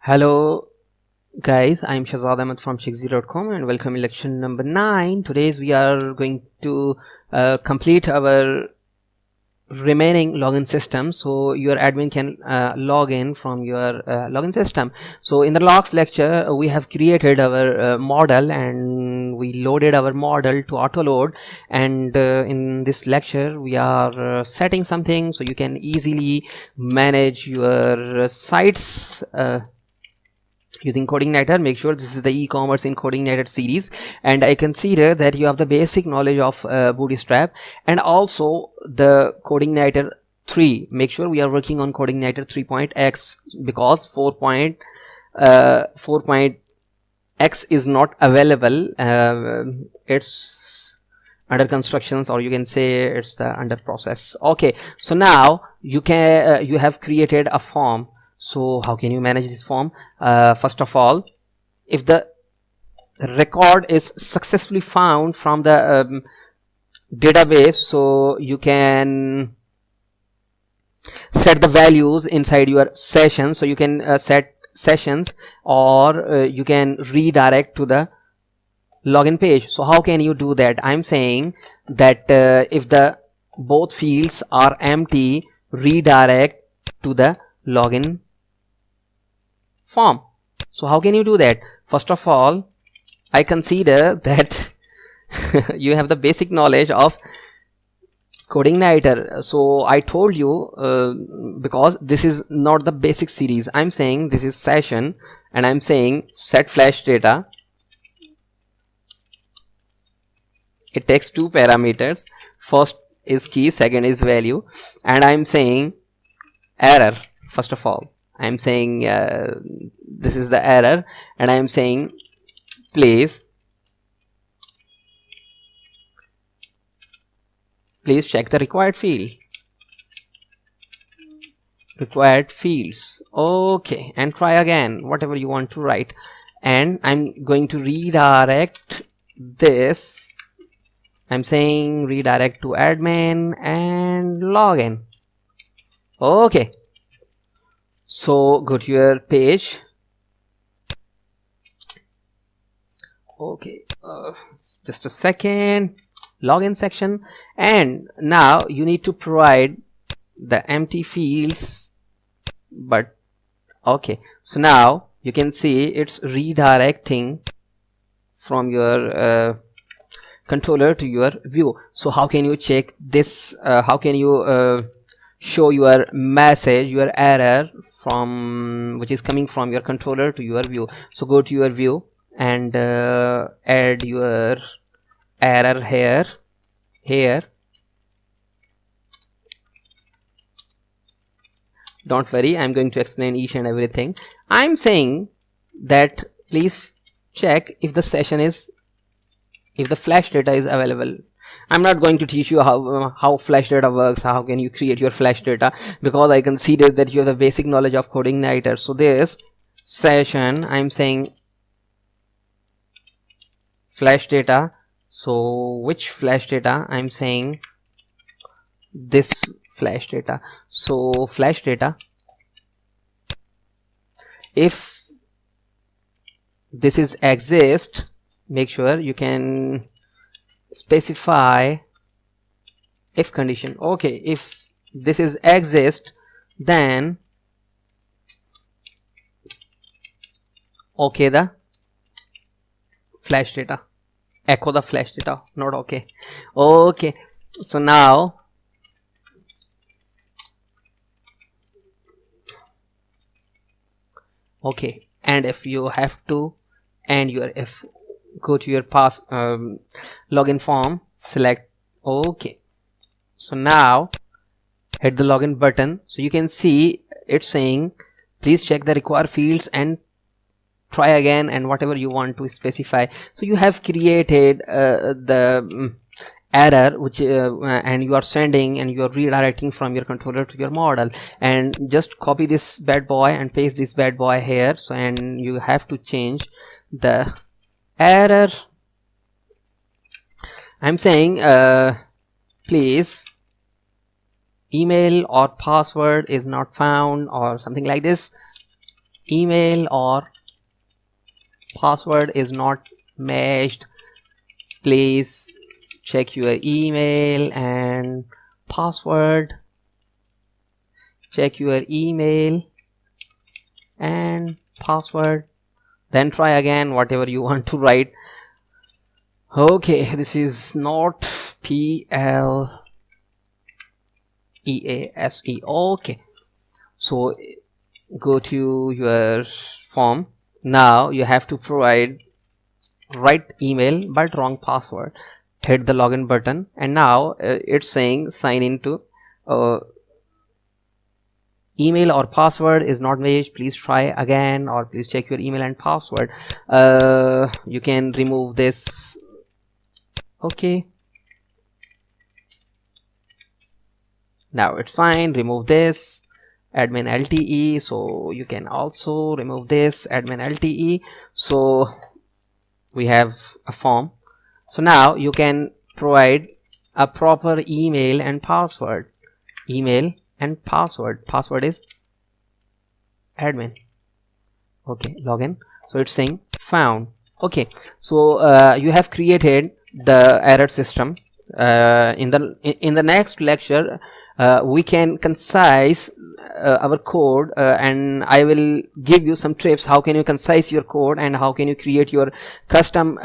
Hello guys, I'm Shahzad Ahmed from Shikzi.com and welcome in lecture number 9. Today we are going to complete our remaining login system, so your admin can log in from your login system. So in the last lecture we have created our model and we loaded our model to auto load, and in this lecture we are setting something so you can easily manage your sites using Codeigniter. Make sure this is the e-commerce in Codeigniter series, and I consider that you have the basic knowledge of Bootstrap and also the Codeigniter 3. Make sure we are working on Codeigniter 3.x because 4.x is not available. It's under constructions, or you can say it's the under process. Okay, so now you can you have created a form. So how can you manage this form? First of all, if the record is successfully found from the database, so you can set the values inside your session. So you can set sessions, or you can redirect to the login page. So how can you do that? I'm saying that if the both fields are empty, redirect to the login form. So how can you do that? First of all, I consider that you have the basic knowledge of Codeigniter. So I told you, because this is not the basic series, I'm saying this is session, and I'm saying set flash data. It takes two parameters. First is key, second is value, and I'm saying error. First of all, I'm saying this is the error, and I'm saying please check the required fields. Okay, and try again whatever you want to write, and I'm going to redirect this. I'm saying redirect to admin and login. Okay, so go to your page. Okay, just a second. Login section, and now you need to provide the empty fields. But okay, so now you can see it's redirecting from your controller to your view. So how can you check this? How can you show your message, your error from which is coming from your controller to your view? So go to your view and add your error here. Don't worry, I'm going to explain each and everything. I'm saying that please check if the session is, if the flash data is available. I'm not going to teach you how flash data works, how can you create your flash data, because I consider that you have the basic knowledge of Codeigniter. So this session, I'm saying flash data. So which flash data? I'm saying this flash data. So flash data, if this is exist, make sure you can specify if condition. Okay, if this is exist, then okay the flash data, echo the flash data, not okay. Okay, so now okay, and if you have to, and your if go to your login form, select okay. So now hit the login button. So you can see it's saying please check the required fields and try again, and whatever you want to specify. So you have created the error which and you are sending, and you are redirecting from your controller to your model, and just copy this bad boy and paste this bad boy here. So and you have to change the error. I'm saying please email or password is not found, or something like this. email or password is not matched, please check your email and password, check your email and password, then try again whatever you want to write. Okay, this is not PLEASE. Okay, so go to your form. Now you have to provide right email but wrong password. Hit the login button, and now it's saying sign into email or password is not matched, please try again, or please check your email and password. You can remove this. Okay, now it's fine. Remove this admin LTE, so you can also remove this admin LTE. So we have a form. So now you can provide a proper email and password. Email and password. Password is admin. Okay, login. So it's saying found. Okay, so you have created the error system. In the next lecture, we can concise our code, and I will give you some tips how can you concise your code and how can you create your custom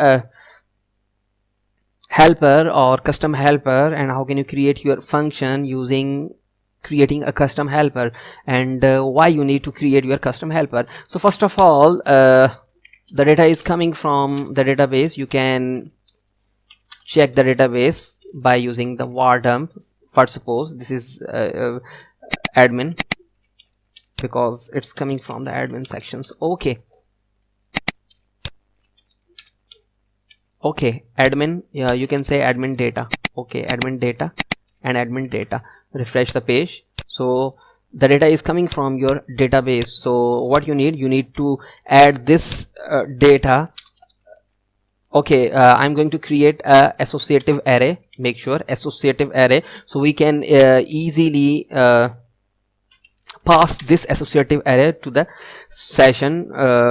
helper or custom helper, and how can you create your function using creating a custom helper, and why you need to create your custom helper. So first of all, the data is coming from the database. You can check the database by using the var dump. For suppose this is admin, because it's coming from the admin sections. Okay, admin, yeah, you can say admin data. Okay, admin data and admin data. Refresh the page. So the data is coming from your database. So what you need to add this data. Okay, I'm going to create a associative array. Make sure associative array, so we can easily pass this associative array to the session,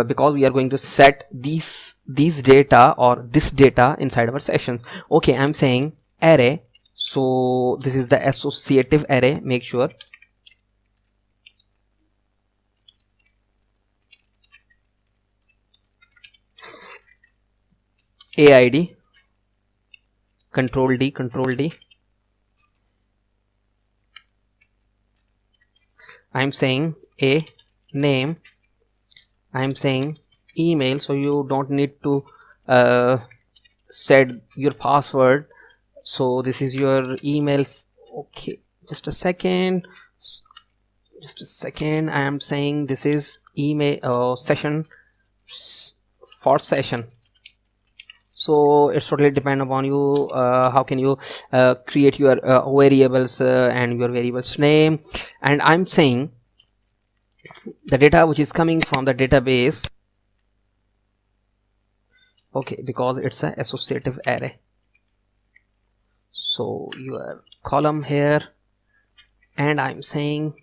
because we are going to set these data or this data inside our sessions. Okay, I'm saying array, so this is the associative array. Make sure AID, control D. I'm saying a name, I'm saying email, so you don't need to set your password. So this is your emails. Okay, just a second, I am saying this is email session for session. So it's totally depend upon you, how can you create your variables and your variables name. And I'm saying the data which is coming from the database. Okay, because it's an associative array, so your column here, and I'm saying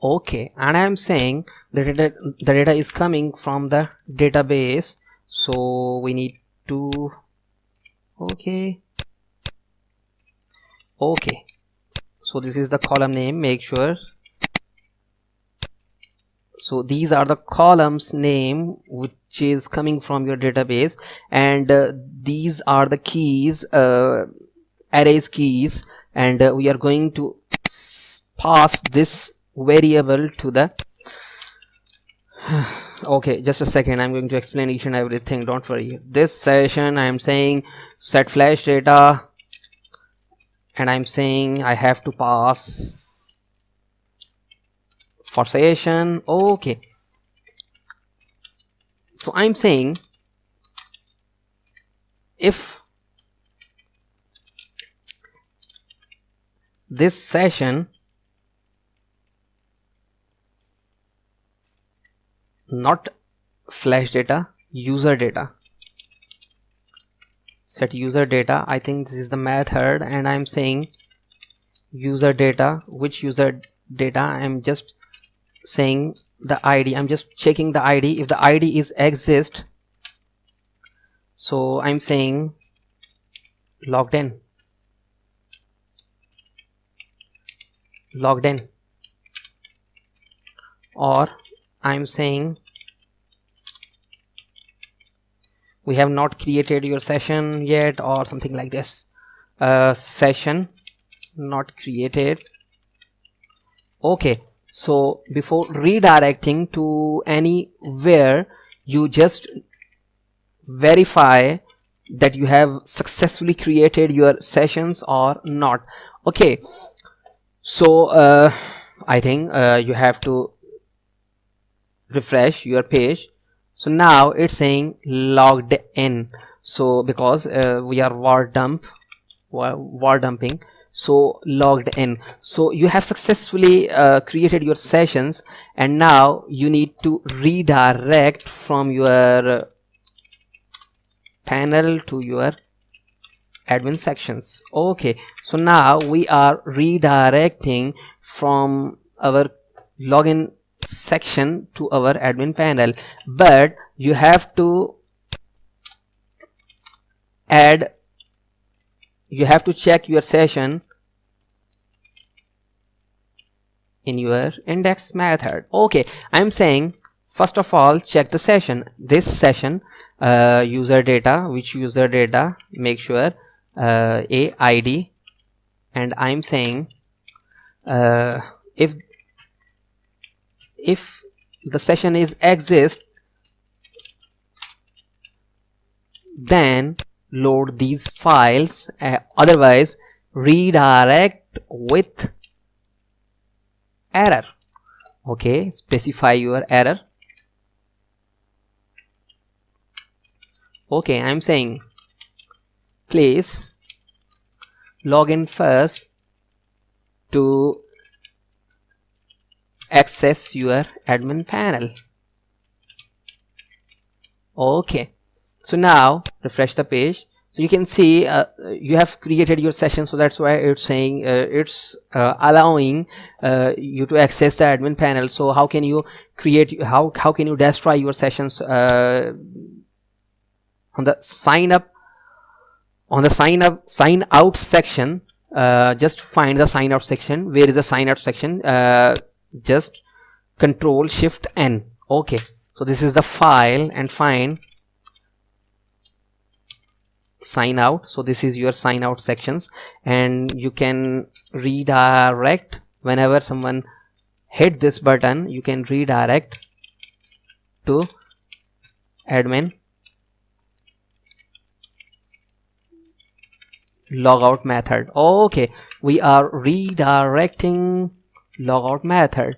okay, and I'm saying the data is coming from the database, so we need to okay, so this is the column name. Make sure, so these are the columns name which is coming from your database, and these are the keys, arrays keys, and we are going to pass this variable to the okay, just a second, I'm going to explain each and everything, don't worry. This session I'm saying set flash data, and I'm saying I have to pass for session. Okay, so I'm saying if this session not flash data, user data, set user data. I think this is the method, and I'm saying user data. Which user data? I'm just saying the ID. I'm just checking the ID. If the ID is exist, so I'm saying logged in, or I'm saying we have not created your session yet, or something like this. Session not created. Okay, so before redirecting to anywhere, you just verify that you have successfully created your sessions or not. Okay, so I think you have to refresh your page. So now it's saying logged in. So because we are var dumping, so logged in. So you have successfully created your sessions, and now you need to redirect from your panel to your admin sections. Okay, so now we are redirecting from our login section to our admin panel, but you have to check your session in your index method. Okay, I'm saying first of all check the session, this session, user data. Which user data? Make sure a ID, and I'm saying if the session is exist, then load these files, otherwise redirect with error. Okay, specify your error. Okay, I'm saying please log in first to access your admin panel. Okay, so now refresh the page. So you can see you have created your session, so that's why it's saying it's allowing you to access the admin panel. So how can you create, how can you destroy your sessions? On the sign out section, just find the sign out section. Where is the sign out section? Just Control Shift N. Okay, so this is the file, and find sign out. So this is your sign out sections, and you can redirect whenever someone hit this button. You can redirect to admin logout method. Okay, we are redirecting logout method.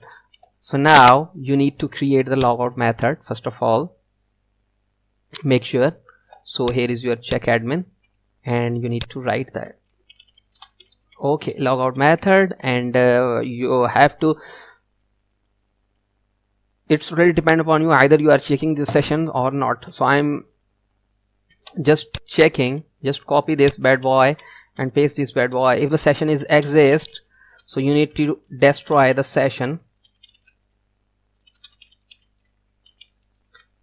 So now you need to create the logout method. First of all, make sure, so here is your check admin, and you need to write that. Okay, logout method, and you have to, it's really depend upon you, either you are checking this session or not. So I'm just checking. Just copy this bad boy and paste this bad boy. If the session is exist, so you need to destroy the session.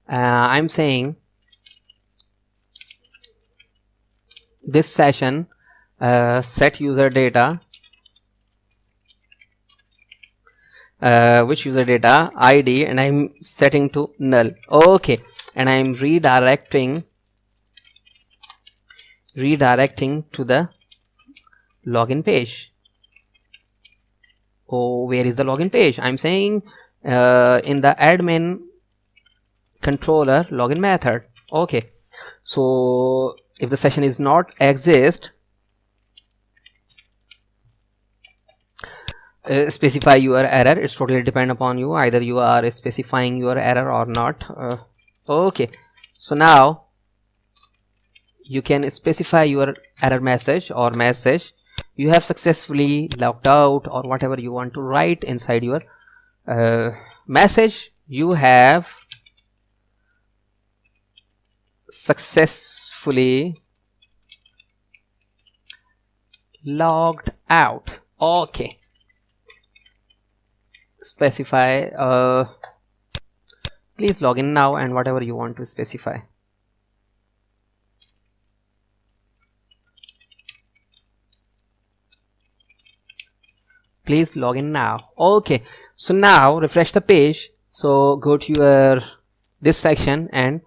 I'm saying this session set user data, which user data? ID, and I'm setting to null. Okay, and I'm redirecting to the login page. Oh, where is the login page? I'm saying in the admin controller login method. Okay, so if the session is not exist, specify your error. It's totally depend upon you, either you are specifying your error or not. Okay, so now you can specify your error message or message you have successfully logged out, or whatever you want to write inside your message. You have successfully logged out. Okay, specify please log in now, and whatever you want to specify. Please log in now. Okay, so now refresh the page. So go to your this section and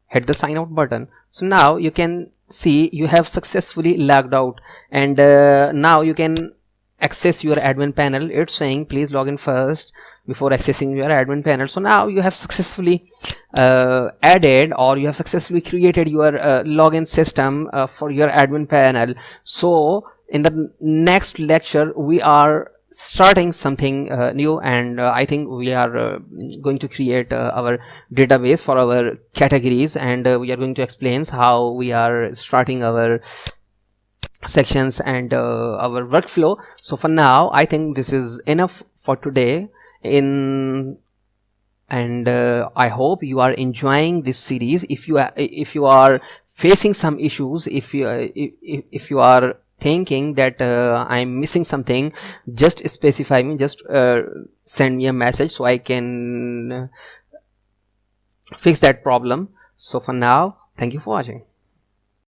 hit the sign out button. So now you can see you have successfully logged out, and now you can access your admin panel. It's saying please log in first before accessing your admin panel. So now you have successfully added, or you have successfully created your login system for your admin panel. So in the next lecture we are starting something new, and I think we are going to create our database for our categories, and we are going to explain how we are starting our sections and our workflow. So for now I think this is enough for today. And I hope you are enjoying this series. If you are facing some issues, if you are thinking that I'm missing something, just specify me, just send me a message so I can fix that problem. So for now, thank you for watching.